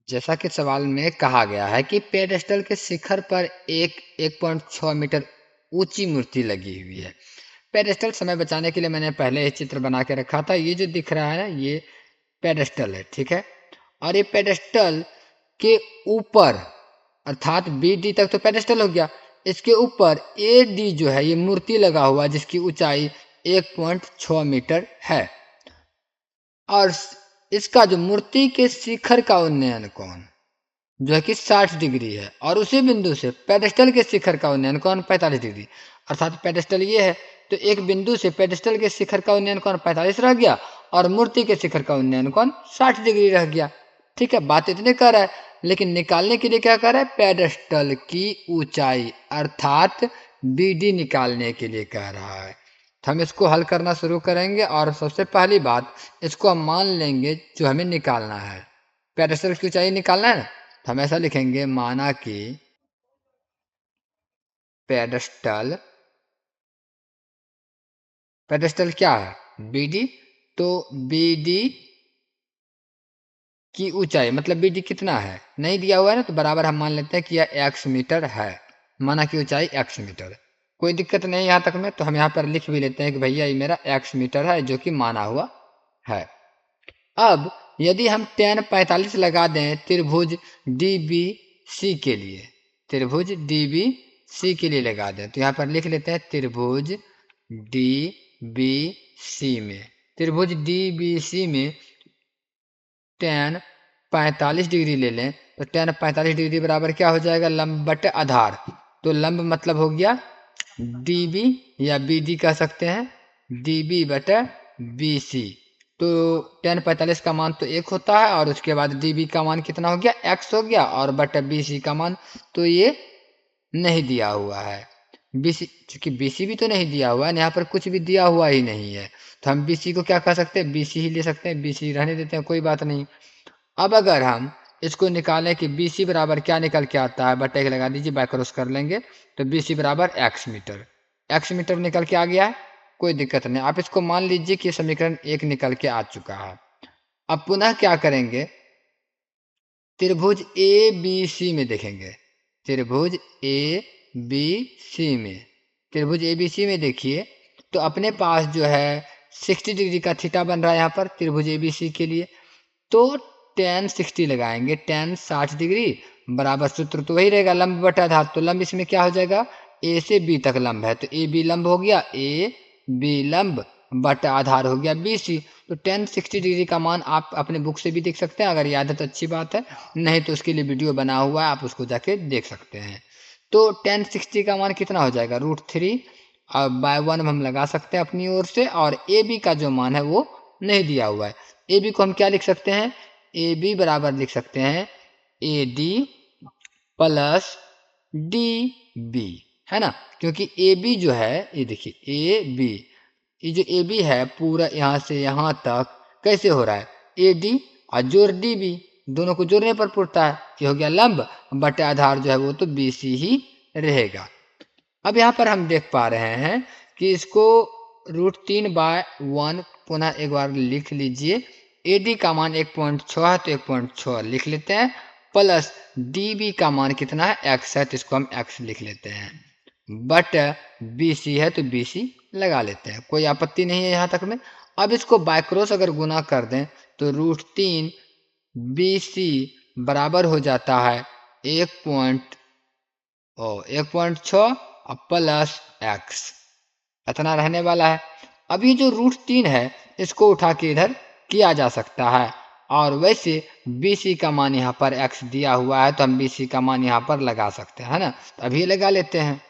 जैसा कि सवाल में कहा गया है कि पेडेस्टल के शिखर पर एक 1.6 मीटर ऊंची मूर्ति लगी हुई है। पेडेस्टल समय बचाने के लिए मैंने पहले ही चित्र बना के रखा था। ये जो दिख रहा है ना, ये पेडेस्टल है, ठीक है। और ये पेडेस्टल के ऊपर अर्थात बी डी तक तो पेडेस्टल हो गया, इसके ऊपर ए डी जो है ये मूर्ति लगा हुआ है, जिसकी ऊंचाई 1.6 मीटर है। और इसका जो मूर्ति के शिखर का उन्नयन कोण जो है कि 60 डिग्री है, और उसी बिंदु से पेडेस्टल के शिखर का उन्नयन कोण 45 डिग्री। अर्थात पेडेस्टल ये है, तो एक बिंदु से पेडेस्टल के शिखर का उन्नयन कोण 45 रह गया और मूर्ति के शिखर का उन्नयन कोण 60 डिग्री रह गया। ठीक है, बात इतने कर रहा है, लेकिन निकालने के लिए क्या कर रहा है, पेडेस्टल की ऊंचाई अर्थात बीडी निकालने के लिए कह रहा है। तो हम इसको हल करना शुरू करेंगे, और सबसे पहली बात इसको हम मान लेंगे जो हमें निकालना है, पेडेस्टल की ऊंचाई निकालना है ना। तो हम ऐसा लिखेंगे, माना कि पेडेस्टल पेडेस्टल क्या है, बीडी। तो बीडी की ऊंचाई मतलब बीडी कितना है नहीं दिया हुआ है ना, तो बराबर हम मान लेते हैं कि यह एक्स मीटर है। माना कि ऊंचाई एक्स मीटर, कोई दिक्कत नहीं यहाँ तक में। तो हम यहाँ पर लिख भी लेते हैं कि भैया ये मेरा एक्स मीटर है, जो कि माना हुआ है। अब यदि हम tan 45 लगा दें त्रिभुज डी बी सी के लिए, त्रिभुज डी बी सी के लिए लगा दें, तो यहाँ पर लिख लेते हैं त्रिभुज डी बी सी में, त्रिभुज डी बी सी में tan 45 डिग्री ले लें, तो tan 45 डिग्री बराबर क्या हो जाएगा, लंब बटे आधार। तो लंब मतलब हो गया डी बी या बी डी कह सकते हैं, डी बी बटे बी सी। तो tan 45 का मान तो एक होता है, और उसके बाद डी बी का मान कितना हो गया, एक्स हो गया, और बटे बी सी का मान तो ये नहीं दिया हुआ है। बीसी, चूंकि बीसी भी तो नहीं दिया हुआ है, यहाँ पर कुछ भी दिया हुआ ही नहीं है, तो हम बीसी को क्या कह सकते हैं, बीसी ही ले सकते हैं, बीसी रहने देते हैं, कोई बात नहीं। अब अगर हम इसको निकालें कि बीसी बराबर क्या निकल के आता है, बटे के लगा दीजिए, बाय क्रॉस कर लेंगे, तो बीसी बराबर एक्स मीटर, एक्स मीटर निकल के आ गया है, कोई दिक्कत नहीं। आप इसको मान लीजिए कि समीकरण 1 निकल के आ चुका है। अब पुनः क्या करेंगे, त्रिभुज ए बी सी में देखेंगे, त्रिभुज ए बी सी में, त्रिभुज ए बी सी में देखिए, तो अपने पास जो है 60 डिग्री का थीटा बन रहा है यहाँ पर त्रिभुज ए बी सी के लिए। तो tan 60 लगाएंगे, tan 60 डिग्री बराबर सूत्र तो वही रहेगा, लंब बटा आधार। तो लंब इसमें क्या हो जाएगा, ए से बी तक लंब है, तो ए बी लंब हो गया, ए बी लंब बटा आधार हो गया बी सी। तो tan 60 डिग्री का मान आप अपने बुक से भी देख सकते हैं, अगर याद है तो अच्छी बात है, नहीं तो उसके लिए वीडियो बना हुआ है, आप उसको जाके देख सकते हैं। तो tan 60 का मान कितना हो जाएगा, √3, और बाय 1 हम लगा सकते हैं अपनी ओर से, और ए बी का जो मान है वो नहीं दिया हुआ है। ए बी को हम क्या लिख सकते हैं, ए बी बराबर लिख सकते हैं A D plus D B, है ना। क्योंकि ए बी जो है, ये देखिए ए बी, ये जो ए बी है पूरा यहाँ से यहाँ तक कैसे हो रहा है, ए डी और जोड़ डी बी, दोनों को जोड़ने पर पूछता है, ये हो गया लंब बटे आधार जो है वो तो बी सी ही रहेगा। अब यहाँ पर हम देख पा रहे हैं कि इसको √3/1 पुनः एक बार लिख लीजिए। ए डी का मान 1.6 है, तो 1.6 लिख लेते हैं, प्लस डी बी का मान कितना है, एक्स है, तो इसको हम एक्स लिख लेते हैं, बट बी सी है तो बी सी लगा लेते हैं, कोई आपत्ति नहीं है यहाँ तक में। अब इसको बाय क्रॉस अगर गुना कर दें, तो √3 बी सी बराबर हो जाता है 1.6 और प्लस एक्स, इतना रहने वाला है। अब ये जो √3 है इसको उठा के इधर किया जा सकता है, और वैसे बी सी का मान यहाँ पर एक्स दिया हुआ है, तो हम बी सी का मान यहाँ पर लगा सकते हैं, है ना। तो अभी लगा लेते हैं,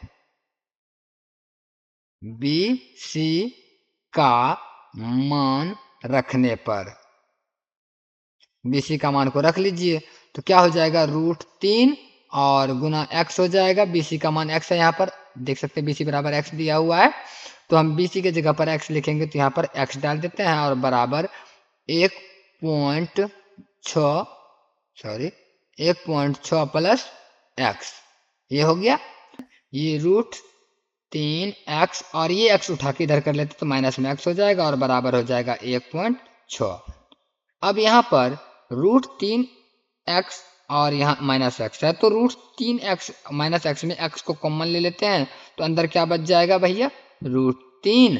बी सी का मान रखने पर, बी सी का मान को रख लीजिए, तो क्या हो जाएगा, √3 और गुना एक्स हो जाएगा, बी सी का मान एक्स है, यहाँ पर देख सकते हैं बी सी बराबर एक्स दिया हुआ है, तो हम बी सी के जगह पर एक्स लिखेंगे, तो यहाँ पर एक्स डाल देते हैं, और बराबर 1.6 1.6 प्लस एक्स, ये हो गया, ये √3 एक्स, और ये एक्स उठा के इधर कर लेते तो माइनस में एक्स हो जाएगा, और बराबर हो जाएगा 1.6। अब यहाँ पर √3 एक्स और यहाँ माइनस एक्स है, तो √3x माइनस एक्स में x को कॉमन ले लेते हैं, तो अंदर क्या बच जाएगा भैया, √3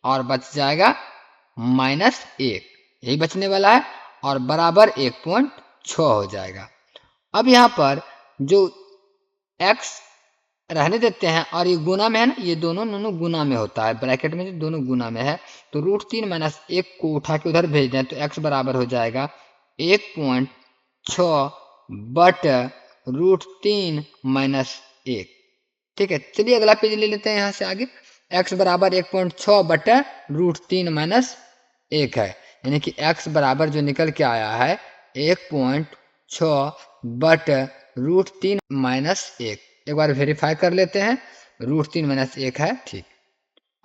और बच जाएगा -1, यही बचने वाला है और बराबर 1.6 हो जाएगा। अब यहाँ पर जो x रहने देते हैं और ये गुना में है ना, ये दोनों गुना में होता है, ब्रैकेट में जो दोनों गुना में है, तो √3 - 1 को उठा के उधर भेज दें तो x बराबर हो जाएगा 1.6 बट √3 - 1। ठीक है, चलिए अगला पेज ले लेते हैं यहाँ से आगे। x बराबर 1.6 बट √3 - 1 है, यानी कि x बराबर जो निकल के आया है 1.6 बट √3 - 1। एक बार वेरीफाई कर लेते हैं, √3 - 1 है, ठीक।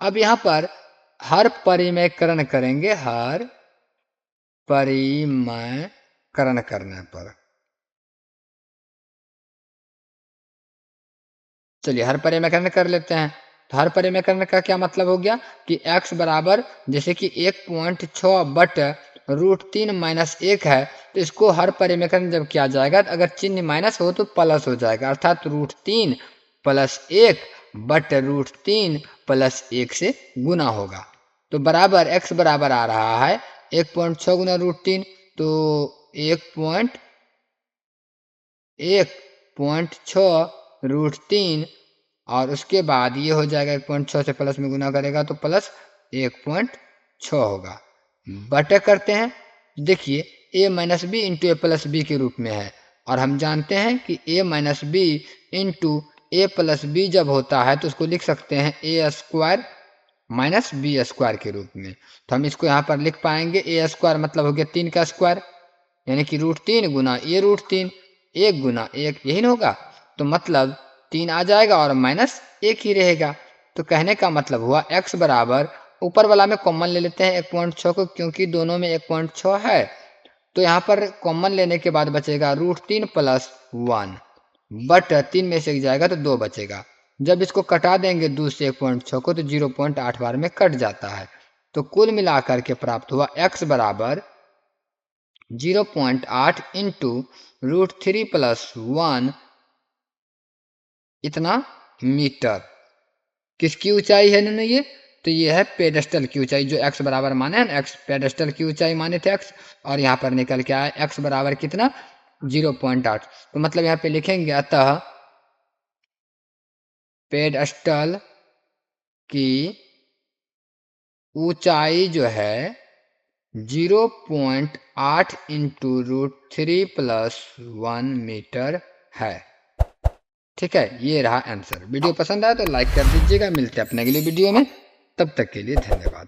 अब यहाँ पर हर परिमेयकरण करेंगे, हर परिमेयकरण करने पर, चलिए हर परिमेयकरण कर लेते हैं। तो हर परिमेयकरण का क्या मतलब हो गया कि x बराबर जैसे कि 1.6 बट √3 - 1 है, तो इसको हर परिमेयकरण जब किया जाएगा तो अगर चिन्ह माइनस हो तो प्लस हो जाएगा, अर्थात √3 + 1 बट √3 + 1 से गुना होगा। तो बराबर x बराबर आ रहा है 1.6 गुना √3, तो 1.6 √3 और उसके बाद ये हो जाएगा 1.6 से प्लस में गुना करेगा तो प्लस 1.6 होगा। बटे करते हैं, देखिए a - b into a + b के रूप में है और हम जानते हैं कि a - b into a + b जब होता है तो उसको लिख सकते हैं a² - b² के रूप में। तो हम इसको यहाँ पर लिख पाएंगे a² मतलब हो गया 3 का स्क्वायर, यानी कि √3 गुना ये √3, 1 गुना 1 यही ना होगा, तो मतलब 3 आ जाएगा और -1 ही रहेगा। तो कहने का मतलब हुआ x बराबर, ऊपर वाला में कॉमन ले लेते हैं 1.6 को, क्योंकि दोनों में 1.6 है, तो यहाँ पर कॉमन लेने के बाद बचेगा √3 + 1 बट 3 में से 1 जाएगा तो 2 बचेगा। जब इसको कटा देंगे 2 से 1.6 को तो 0.8 बार में कट जाता है। तो कुल मिलाकर के प्राप्त हुआ x बराबर 0.8 इंटू √3 + 1 इतना मीटर। किसकी ऊंचाई है ना ये, तो ये है पेडेस्टल की ऊंचाई, जो x बराबर माने हैं, x पेडेस्टल की ऊंचाई माने थे x, और यहाँ पर निकल के आया x बराबर कितना 0.8। तो मतलब यहाँ पे लिखेंगे अतः पेडेस्टल की ऊंचाई जो है 0.8 इंटू √3 + 1 मीटर है। ठीक है, ये रहा आंसर। वीडियो पसंद आया तो लाइक कर दीजिएगा, मिलते हैं अपने अगले वीडियो में, तब तक के लिए धन्यवाद।